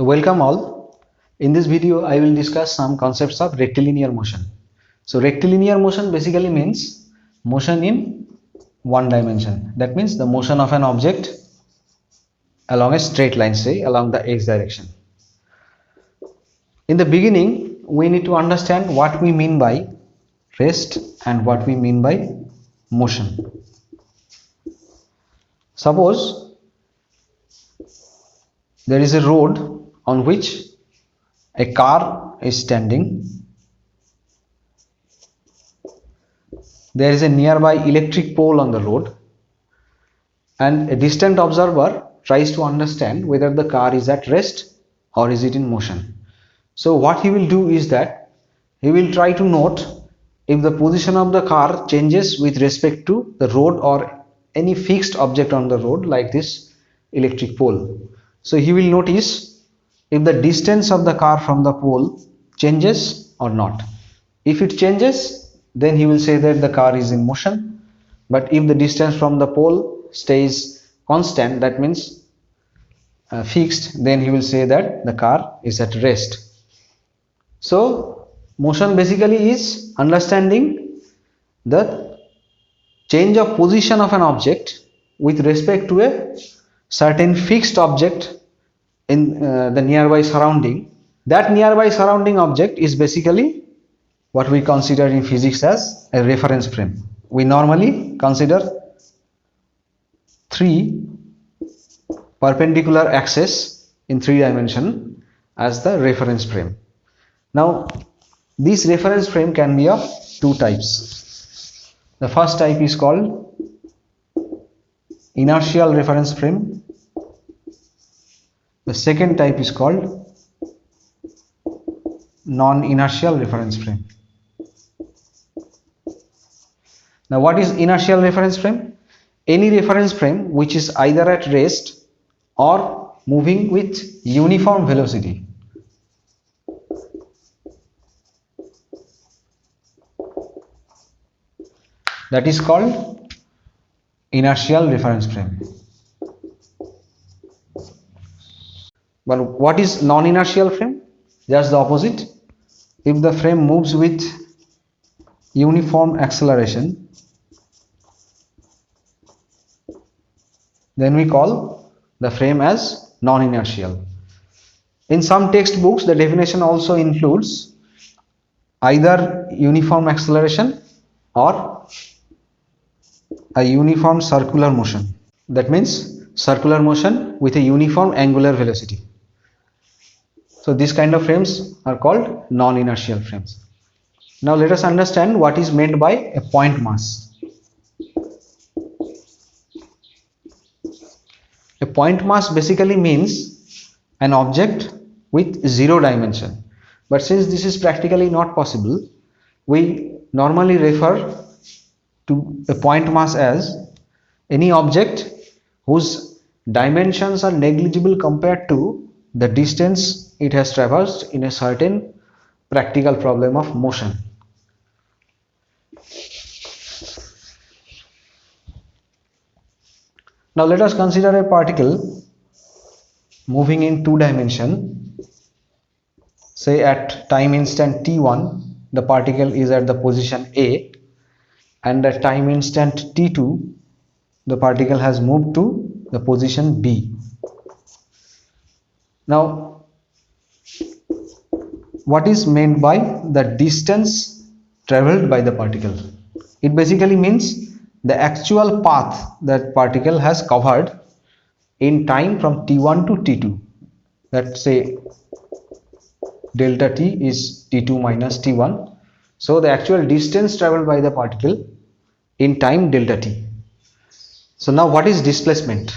Welcome all. In this video, I will discuss some concepts of rectilinear motion. So rectilinear motion basically means motion in one dimension. That means the motion of an object along a straight line, say along the x direction. In the beginning, we need to understand what we mean by rest and what we mean by motion. Suppose there is a road on which a car is standing. There is a nearby electric pole on the road, and a distant observer tries to understand whether the car is at rest or is it in motion. So what he will do is that he will try to note if the position of the car changes with respect to the road or any fixed object on the road like this electric pole. So he will notice if the distance of the car from the pole changes or not. If it changes, then he will say that the car is in motion. But if the distance from the pole stays constant, that means fixed, then he will say that the car is at rest. So motion basically is understanding the change of position of an object with respect to a certain fixed object in the nearby surrounding. That nearby surrounding object is basically what we consider in physics as a reference frame. We normally consider three perpendicular axes in 3 dimension as the reference frame. Now this reference frame can be of two types. The first type is called inertial reference frame. The second type is called non-inertial reference frame. Now what is inertial reference frame? Any reference frame which is either at rest or moving with uniform velocity. That is called inertial reference frame. But what is non-inertial frame? Just the opposite. If the frame moves with uniform acceleration, then we call the frame as non-inertial. In some textbooks, the definition also includes either uniform acceleration or a uniform circular motion. That means circular motion with a uniform angular velocity. So these kind of frames are called non-inertial frames. Now let us understand what is meant by a point mass. A point mass basically means an object with 0 dimension. But since this is practically not possible, we normally refer to a point mass as any object whose dimensions are negligible compared to the distance it has traversed in a certain practical problem of motion. Now let us consider a particle moving in 2 dimension. Say at time instant t1, the particle is at the position A, and at time instant t2, the particle has moved to the position B. Now what is meant by the distance traveled by the particle? It basically means the actual path that particle has covered in time from t1 to t2. Let's say delta t is t2 minus t1. So the actual distance traveled by the particle in time delta t. So now what is displacement?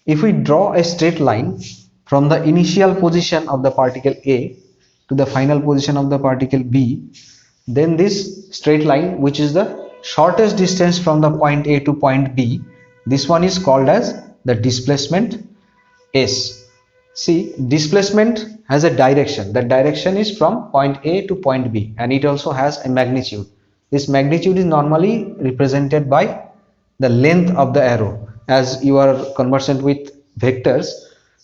If we draw a straight line from the initial position of the particle A to the final position of the particle B, then this straight line, which is the shortest distance from the point A to point B, this one is called as the displacement S. See, displacement has a direction. That direction is from point A to point B, and it also has a magnitude. This magnitude is normally represented by the length of the arrow, as you are conversant with vectors.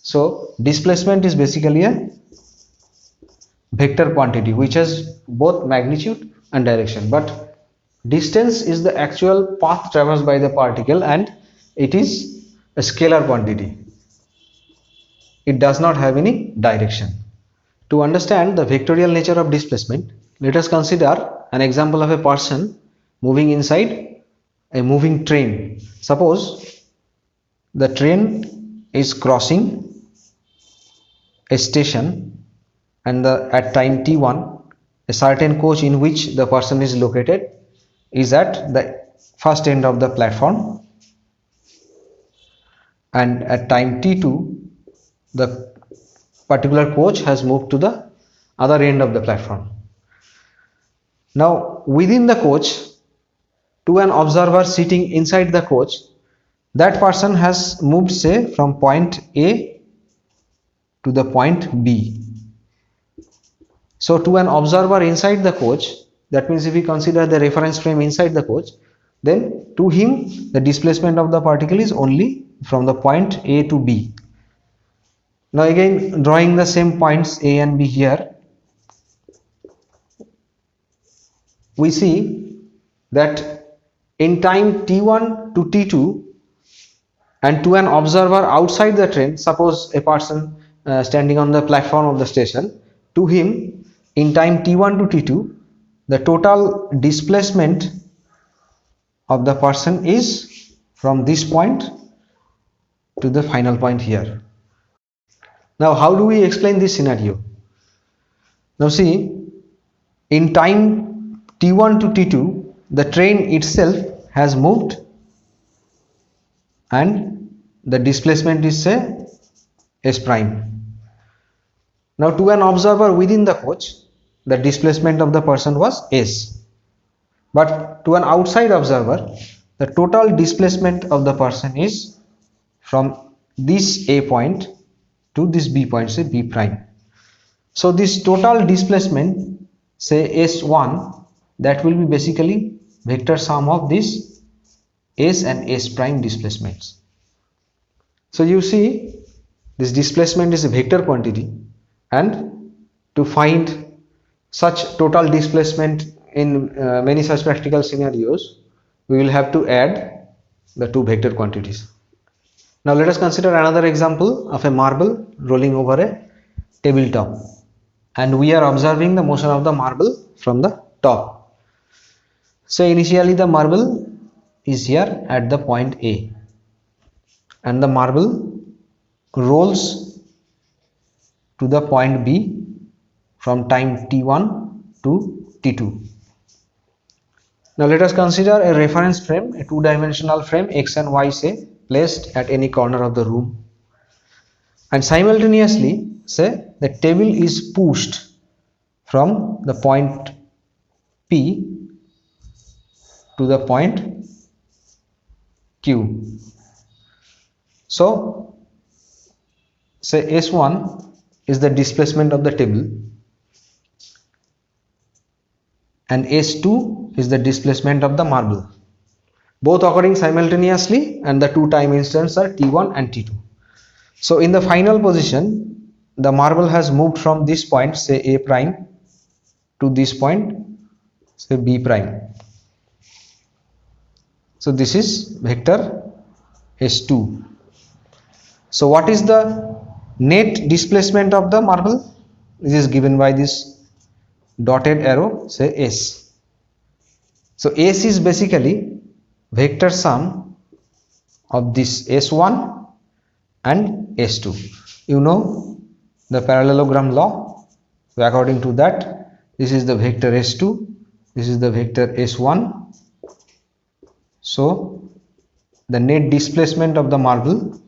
So displacement is basically a vector quantity which has both magnitude and direction, but distance is the actual path traversed by the particle, and it is a scalar quantity. It does not have any direction. To understand the vectorial nature of displacement, let us consider an example of a person moving inside a moving train. Suppose the train is crossing a station, and at time t1 a certain coach in which the person is located is at the first end of the platform, and at time t2 the particular coach has moved to the other end of the platform. Now within the coach, to an observer sitting inside the coach, that person has moved, say, from point A to the point B. So to an observer inside the coach, that means if we consider the reference frame inside the coach, then to him the displacement of the particle is only from the point A to B. Now again, drawing the same points A and B here, we see that in time t1 to t2 and to an observer outside the train, suppose a person standing on the platform of the station, to him in time t1 to t2 the total displacement of the person is from this point to the final point here. Now how do we explain this scenario? Now see, in time t1 to t2 the train itself has moved and the displacement is, say, s prime. Now to an observer within the coach the displacement of the person was s, but to an outside observer the total displacement of the person is from this a point to this b point, say b prime. So this total displacement, say s1, that will be basically vector sum of this s and s prime displacements. So you see, this displacement is a vector quantity, and to find such total displacement in many such practical scenarios, we will have to add the two vector quantities. Now let us consider another example of a marble rolling over a tabletop, and we are observing the motion of the marble from the top. So initially the marble is here at the point A, and the marble rolls to the point B from time t1 to t2. Now let us consider a reference frame, a two-dimensional frame x and y, say, placed at any corner of the room, and simultaneously, say, the table is pushed from the point P to the point Q. So say S1 is the displacement of the table and S2 is the displacement of the marble, both occurring simultaneously, and the two time instants are t1 and t2. So in the final position, the marble has moved from this point, say A prime, to this point, say B prime. So this is vector S2. So what is the net displacement of the marble? This is given by this dotted arrow, say S. So S is basically vector sum of this S1 and S2. You know the parallelogram law. So according to that, this is the vector S2, this is the vector S1. So the net displacement of the marble,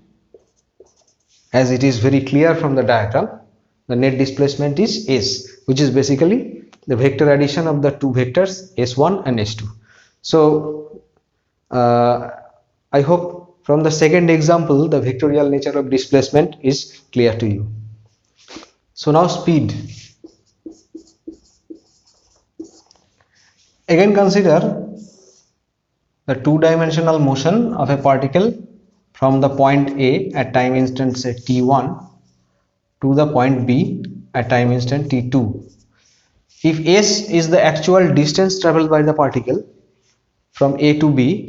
as it is very clear from the diagram, the net displacement is S, which is basically the vector addition of the two vectors S1 and S2. So I hope from the second example the vectorial nature of displacement is clear to you. So now speed. Again consider the two-dimensional motion of a particle from the point A at time instant say t1 to the point B at time instant t2. If s is the actual distance traveled by the particle from A to B,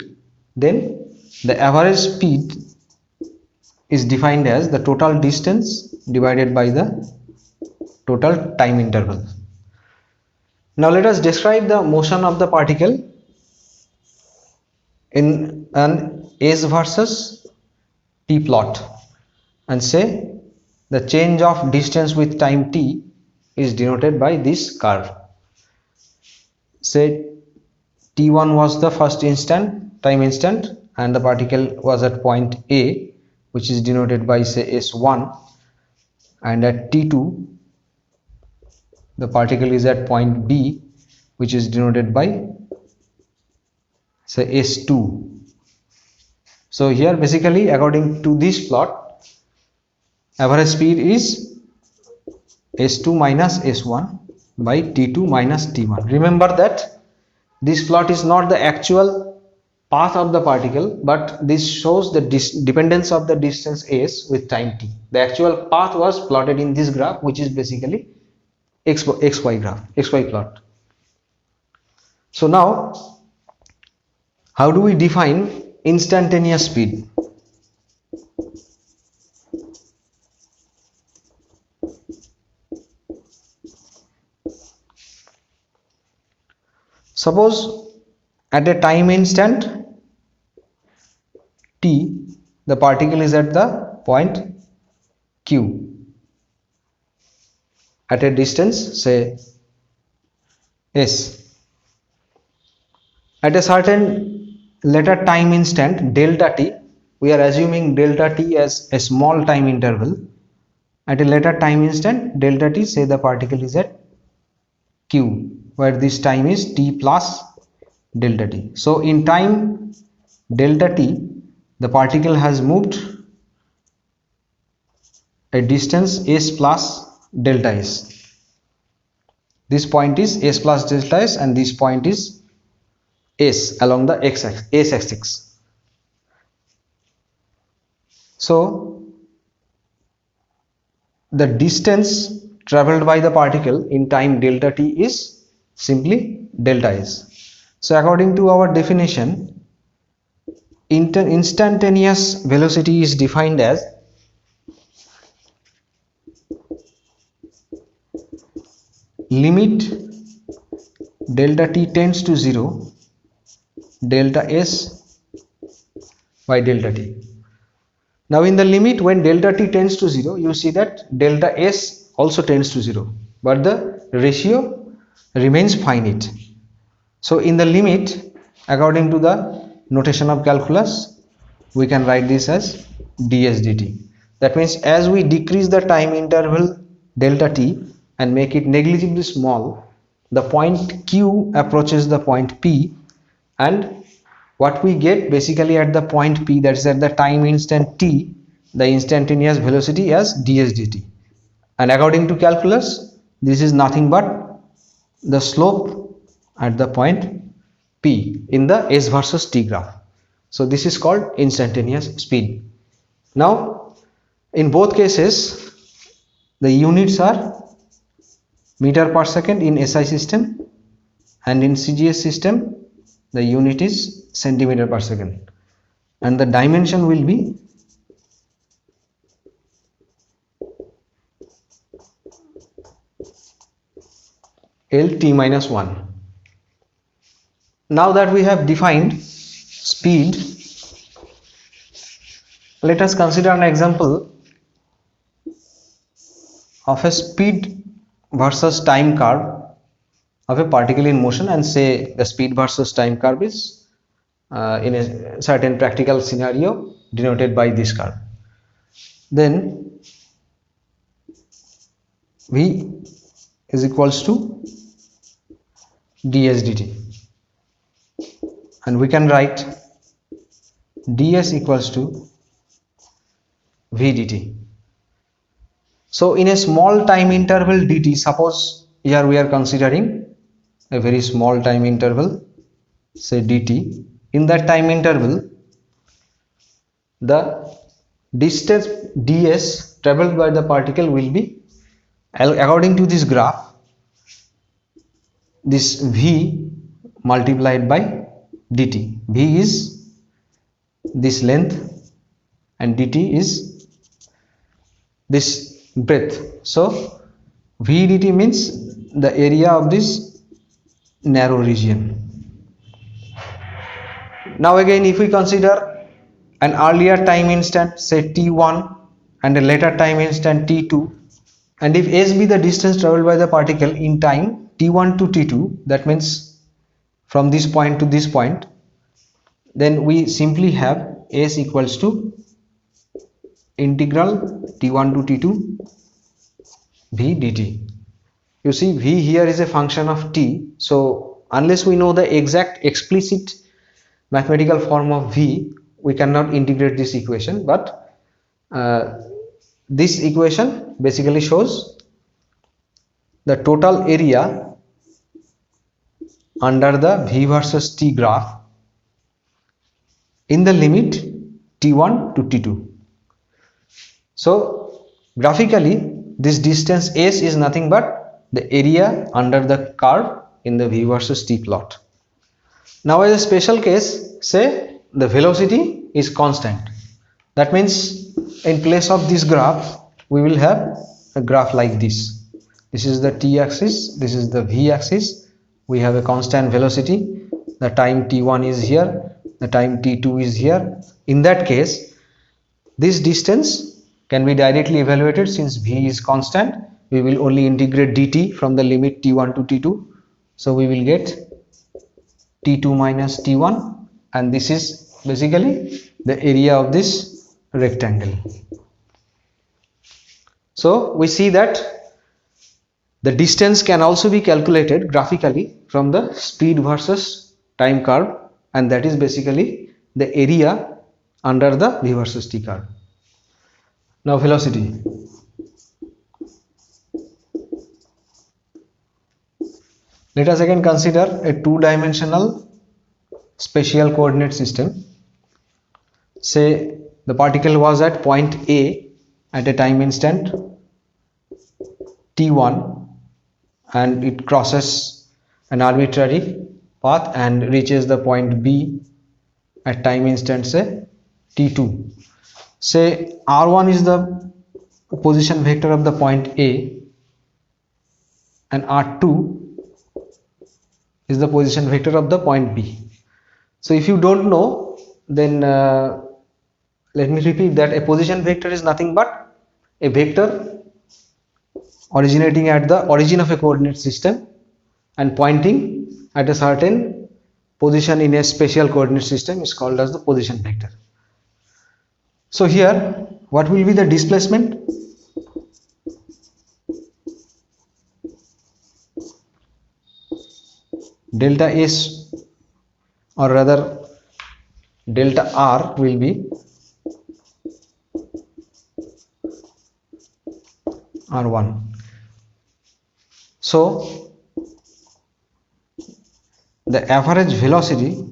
then the average speed is defined as the total distance divided by the total time interval. Now let us describe the motion of the particle in an s versus t plot and say the change of distance with time t is denoted by this curve. Say t1 was the first time instant and the particle was at point A, which is denoted by say s1, and at t2 the particle is at point B, which is denoted by say s2. So here basically according to this plot, average speed is s2 minus s1 by t2 minus t1. Remember that this plot is not the actual path of the particle, but this shows the dependence of the distance s with time t. The actual path was plotted in this graph, which is basically xy plot. So now how do we define instantaneous speed? Suppose at a time instant t, the particle is at the point Q at a distance say s. At a certain later time instant delta t, we are assuming delta t as a small time interval. At a later time instant delta t, say the particle is at Q, where this time is t plus delta t. So in time delta t, the particle has moved a distance s plus delta s. This point is s plus delta s and this point is s along the s axis. So the distance traveled by the particle in time delta t is simply delta s. So according to our definition, instantaneous velocity is defined as limit delta t tends to 0 delta s by delta t. Now in the limit when delta t tends to 0, you see that delta s also tends to 0, but the ratio remains finite. So in the limit, according to the notation of calculus, we can write this as ds dt. That means as we decrease the time interval delta t and make it negligibly small, the point Q approaches the point P, and what we get basically at the point P, that is at the time instant t, the instantaneous velocity as ds dt. And according to calculus, this is nothing but the slope at the point P in the s versus t graph. So this is called instantaneous speed. Now in both cases the units are meter per second in SI system, and in CGS system the unit is centimeter per second, and the dimension will be LT minus 1. Now that we have defined speed, let us consider an example of a speed versus time curve of a particle in motion, and say the speed versus time curve is in a certain practical scenario denoted by this curve. Then V is equals to ds dt, and we can write ds equals to v dt. So in a small time interval dt, suppose here we are considering a very small time interval, say dt. in that time interval, the distance ds traveled by the particle will be, according to this graph, this v multiplied by dt. V is this length and dt is this breadth. So v dt means the area of this narrow region. Now again, if we consider an earlier time instant, say t1, and a later time instant t2, and if s be the distance traveled by the particle in time t1 to t2, that means from this point to this point, then we simply have s equals to integral t1 to t2 v dt. You see, v here is a function of t, so unless we know the exact explicit mathematical form of v, we cannot integrate this equation. But this equation basically shows the total area under the v versus t graph in the limit t1 to t2. So graphically, this distance s is nothing but the area under the curve in the v versus t plot. Now as a special case, say the velocity is constant. That means in place of this graph, we will have a graph like this. This is the t-axis, this is the v-axis. We have a constant velocity. The time t1 is here, the time t2 is here. In that case, this distance can be directly evaluated. Since v is constant, we will only integrate dt from the limit t1 to t2. So we will get t2 minus t1, and this is basically the area of this rectangle. So we see that the distance can also be calculated graphically from the speed versus time curve, and that is basically the area under the v versus t curve. Now velocity. Let us again consider a two-dimensional spatial coordinate system. Say the particle was at point A at a time instant t1, and it crosses an arbitrary path and reaches the point B at time instant say t2. Say r1 is the position vector of the point A and r2 is the position vector of the point B. So if you don't know, then let me repeat that a position vector is nothing but a vector originating at the origin of a coordinate system and pointing at a certain position in a spatial coordinate system is called as the position vector. So here, what will be the displacement? Delta S, or rather delta R, will be R1. So the average velocity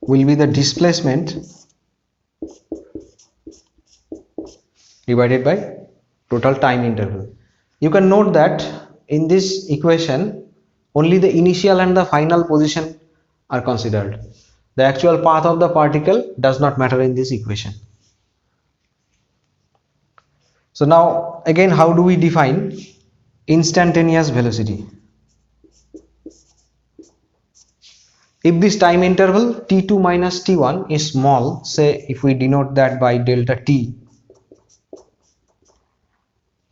will be the displacement divided by total time interval. You can note that in this equation only the initial and the final position are considered. The actual path of the particle does not matter in this equation. So now again, how do we define instantaneous velocity? If this time interval t2 minus t1 is small, say if we denote that by delta t,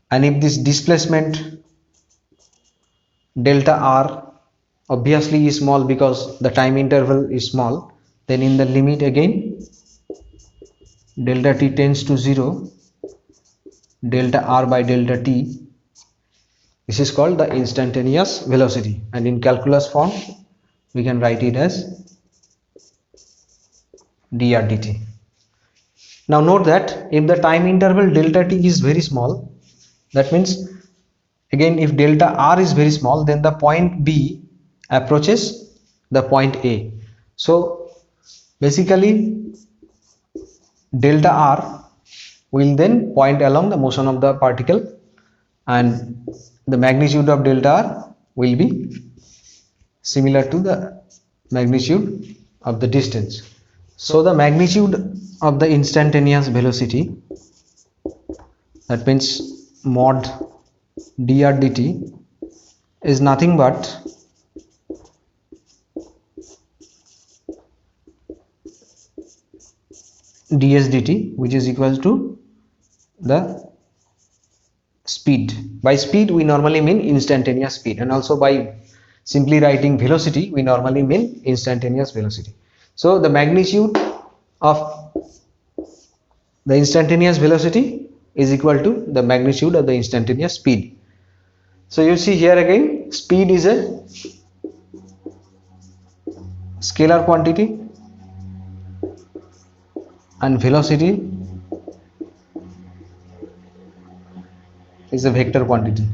and if this displacement delta r obviously is small because the time interval is small, then in the limit again delta t tends to 0, delta r by delta t, this is called the instantaneous velocity, and in calculus form we can write it as dr dt. Now note that if the time interval delta t is very small, that means again if delta r is very small, then the point B approaches the point A. So basically delta r will then point along the motion of the particle, and the magnitude of delta r will be similar to the magnitude of the distance. So the magnitude of the instantaneous velocity, that means mod dr dt, is nothing but ds dt, which is equal to the speed. By speed we normally mean instantaneous speed, and also by simply writing velocity we normally mean instantaneous velocity. So the magnitude of the instantaneous velocity is equal to the magnitude of the instantaneous speed. So you see here again, speed is a scalar quantity and velocity is a vector quantity.